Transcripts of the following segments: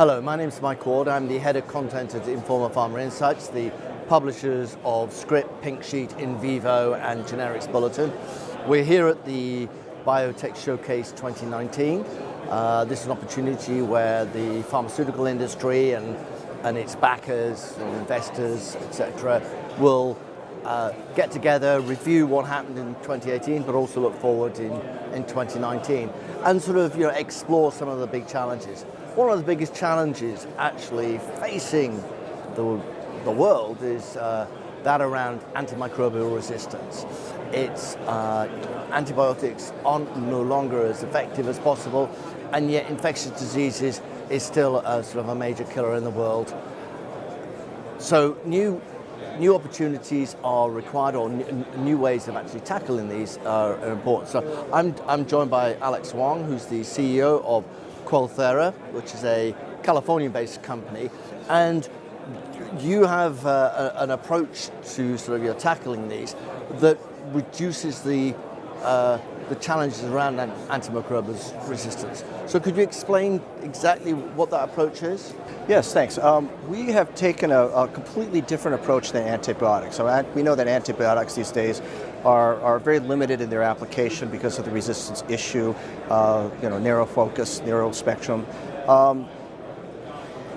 Hello, my name is Mike Ward. I'm the head of content at Informa Pharma Insights, the publishers of Script, Pink Sheet, In Vivo, and Generics Bulletin. We're here at the Biotech Showcase 2019. This is an opportunity where the pharmaceutical industry and its backers and investors, etc., will get together, review what happened in 2018, but also look forward in 2019, and sort of explore some of the big challenges. One of the biggest challenges actually facing the world is that around antimicrobial resistance. It's antibiotics aren't no longer as effective as possible, and yet infectious diseases is still a sort of a major killer in the world. So new opportunities are required, or new ways of actually tackling these are important. So I'm joined by Alex Huang, who's the CEO of Quellthera, which is a California-based company, and you have an approach to sort of tackling these that reduces the challenges around antimicrobial resistance. So could you explain exactly what that approach is? Yes, thanks. We have taken a completely different approach than antibiotics. So we know that antibiotics these days are very limited in their application because of the resistance issue, narrow focus, narrow spectrum.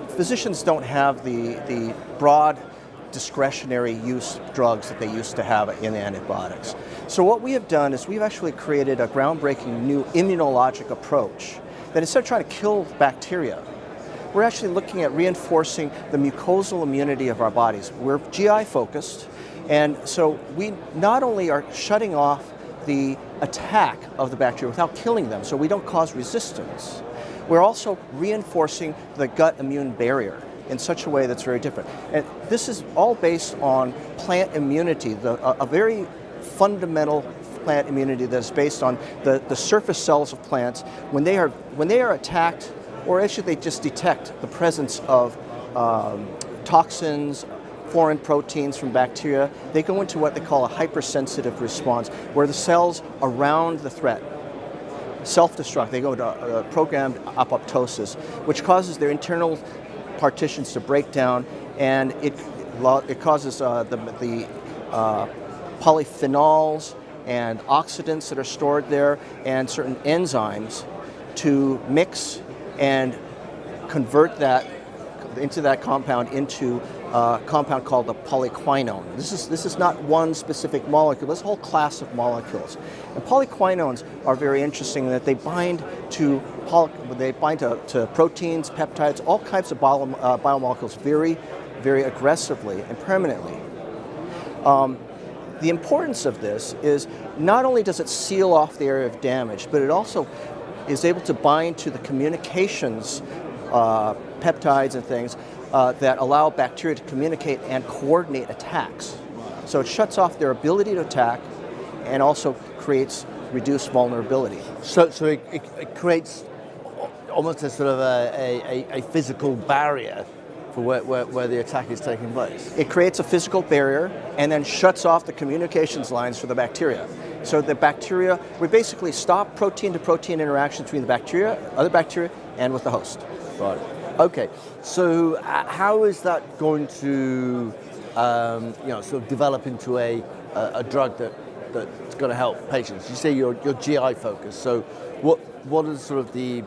Physicians don't have the broad discretionary use drugs that they used to have in antibiotics. So what we have done is we've actually created a groundbreaking new immunologic approach that instead of trying to kill bacteria, we're actually looking at reinforcing the mucosal immunity of our bodies. We're GI focused, and so we not only are shutting off the attack of the bacteria without killing them, so we don't cause resistance, we're also reinforcing the gut immune barrier in such a way that's very different. And this is all based on plant immunity, a very fundamental plant immunity that is based on the surface cells of plants. When they are attacked, or actually they just detect the presence of toxins, foreign proteins from bacteria, they go into what they call a hypersensitive response, where the cells around the threat self-destruct. They go into programmed apoptosis, which causes their internal partitions to break down, and it causes the polyphenols and oxidants that are stored there and certain enzymes to mix and convert that into that compound into a compound called the polyquinone. This is not one specific molecule, this whole class of molecules. And polyquinones are very interesting in that they bind to proteins, peptides, all kinds of biomolecules very, very aggressively and permanently. The importance of this is not only does it seal off the area of damage, but it also is able to bind to the communications, peptides and things that allow bacteria to communicate and coordinate attacks. So it shuts off their ability to attack and also creates reduced vulnerability. So it creates almost a sort of a physical barrier for where the attack is taking place. It creates a physical barrier and then shuts off the communications lines for the bacteria. So the bacteria, we basically stop protein-to-protein interaction between the bacteria, other bacteria, and with the host. Right. Okay. So how is that going to, sort of develop into a drug that's going to help patients? You say you're GI focused. So what are sort of the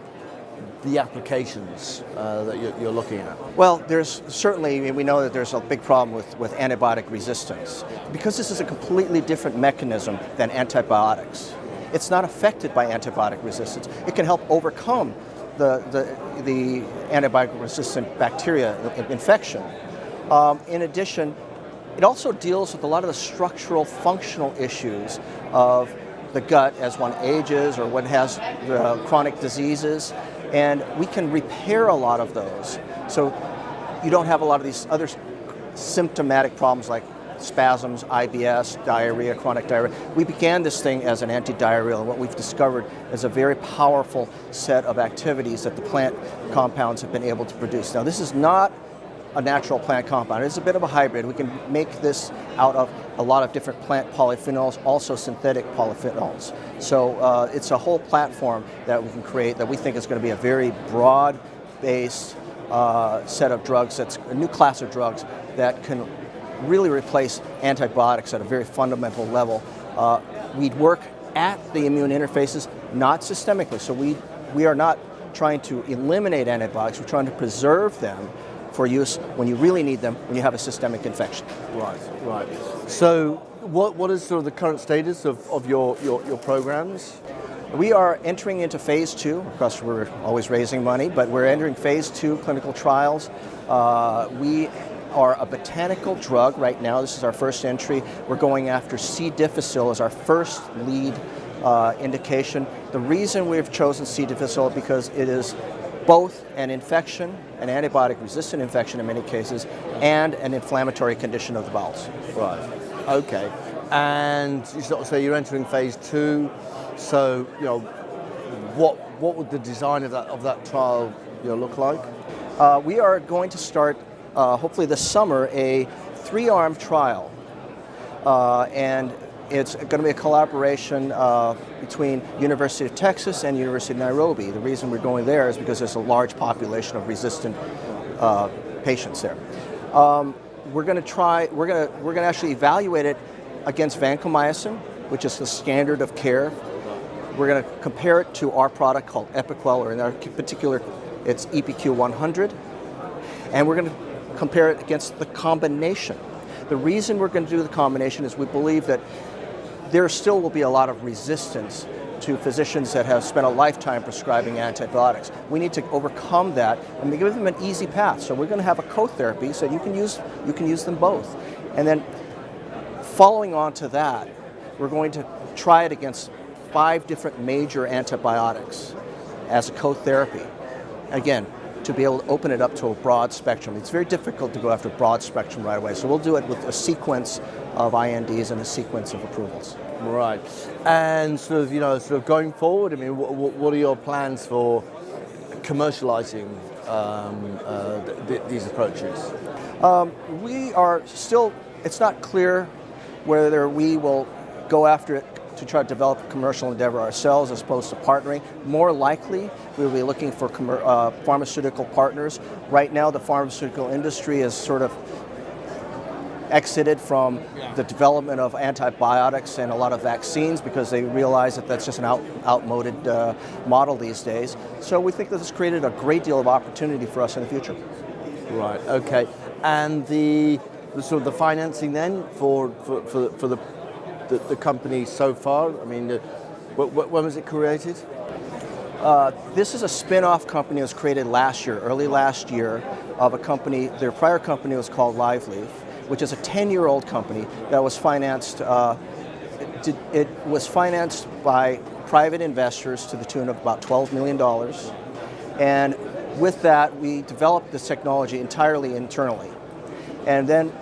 applications that you're looking at? Well, there's certainly, we know that there's a big problem with antibiotic resistance. Because this is a completely different mechanism than antibiotics, it's not affected by antibiotic resistance. It can help overcome the antibiotic-resistant bacteria infection. In addition, it also deals with a lot of the structural, functional issues of the gut as one ages or one has chronic diseases, and we can repair a lot of those. So you don't have a lot of these other symptomatic problems like spasms, IBS, diarrhea, chronic diarrhea. We began this thing as an anti-diarrheal, and what we've discovered is a very powerful set of activities that the plant compounds have been able to produce. Now, this is not a natural plant compound. It's a bit of a hybrid. We can make this out of a lot of different plant polyphenols, also synthetic polyphenols. So it's a whole platform that we can create that we think is going to be a very broad-based set of drugs, that's a new class of drugs that can really replace antibiotics at a very fundamental level. We'd work at the immune interfaces, not systemically. So we are not trying to eliminate antibiotics, we're trying to preserve them for use when you really need them, when you have a systemic infection. Right, right. So what is sort of the current status of your programs? We are entering into phase 2. Of course, we're always raising money, but we're entering phase 2 clinical trials. We are a botanical drug right now. This is our first entry. We're going after C. difficile as our first lead indication. The reason we've chosen C. difficile is because it is both an infection, an antibiotic-resistant infection in many cases, and an inflammatory condition of the bowels. Right. Okay. And you sort of say you're entering phase 2. So, what would the design of that trial look like? We are going to start, hopefully this summer, a 3-arm trial, and it's going to be a collaboration between University of Texas and University of Nairobi. The reason we're going there is because there's a large population of resistant patients there. We're going to actually evaluate it against vancomycin, which is the standard of care. We're going to compare it to our product called Epiquel, or in our particular, it's EPQ 100, and we're going to compare it against the combination. The reason we're going to do the combination is we believe that there still will be a lot of resistance to physicians that have spent a lifetime prescribing antibiotics. We need to overcome that and give them an easy path. So we're going to have a co-therapy so you can use them both. And then following on to that, we're going to try it against 5 different major antibiotics as a co-therapy. Again, to be able to open it up to a broad spectrum. It's very difficult to go after broad spectrum right away. So we'll do it with a sequence of INDs and a sequence of approvals. Right. And sort of going forward, I mean, what are your plans for commercializing these approaches? We are still, it's not clear whether we will go after it to try to develop a commercial endeavor ourselves as opposed to partnering. More likely, we will be looking for pharmaceutical partners. Right now, the pharmaceutical industry has sort of exited from the development of antibiotics and a lot of vaccines because they realize that that's just an outmoded model these days. So we think that this created a great deal of opportunity for us in the future. Right, okay. And the sort of the financing then for the company so far? I mean, when was it created? This is a spin-off company that was created early last year, of a company. Their prior company was called Liveleaf, which is a 10-year-old company that was financed. It was financed by private investors to the tune of about $12 million. And with that, we developed this technology entirely internally. And then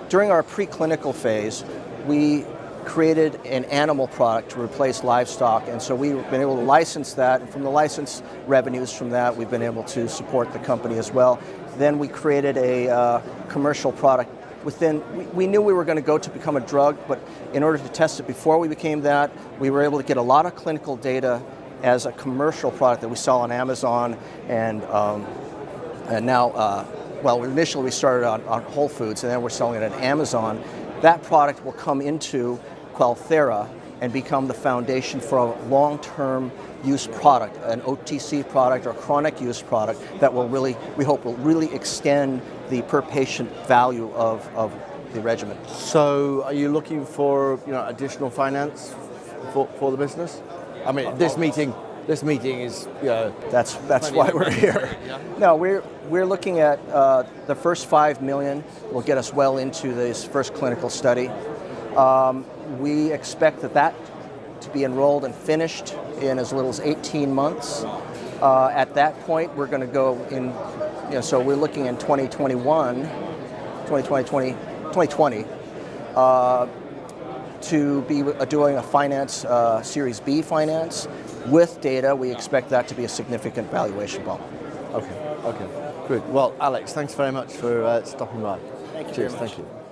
during our preclinical phase, we created an animal product to replace livestock, and so we've been able to license that, and from the license revenues from that, we've been able to support the company as well. Then we created a commercial product. We knew we were going to go to become a drug, but in order to test it before we became that, we were able to get a lot of clinical data as a commercial product that we sell on Amazon, and now, well, initially we started on Whole Foods, and then we're selling it on Amazon. That product will come into Quellthera and become the foundation for a long-term use product, an OTC product or chronic use product that will really, we hope, will really extend the per-patient value of the regimen. So, are you looking for additional finance for the business? I mean, this meeting is That's why we're here. Yeah. No, we're looking at the first $5 million will get us well into this first clinical study. We expect that to be enrolled and finished in as little as 18 months. At that point, we're going to go in. So we're looking in 2020, to be doing a finance, Series B finance. With data, we expect that to be a significant valuation bump. Okay, good. Well, Alex, thanks very much for stopping by. Thank you. Cheers, very much. thank you.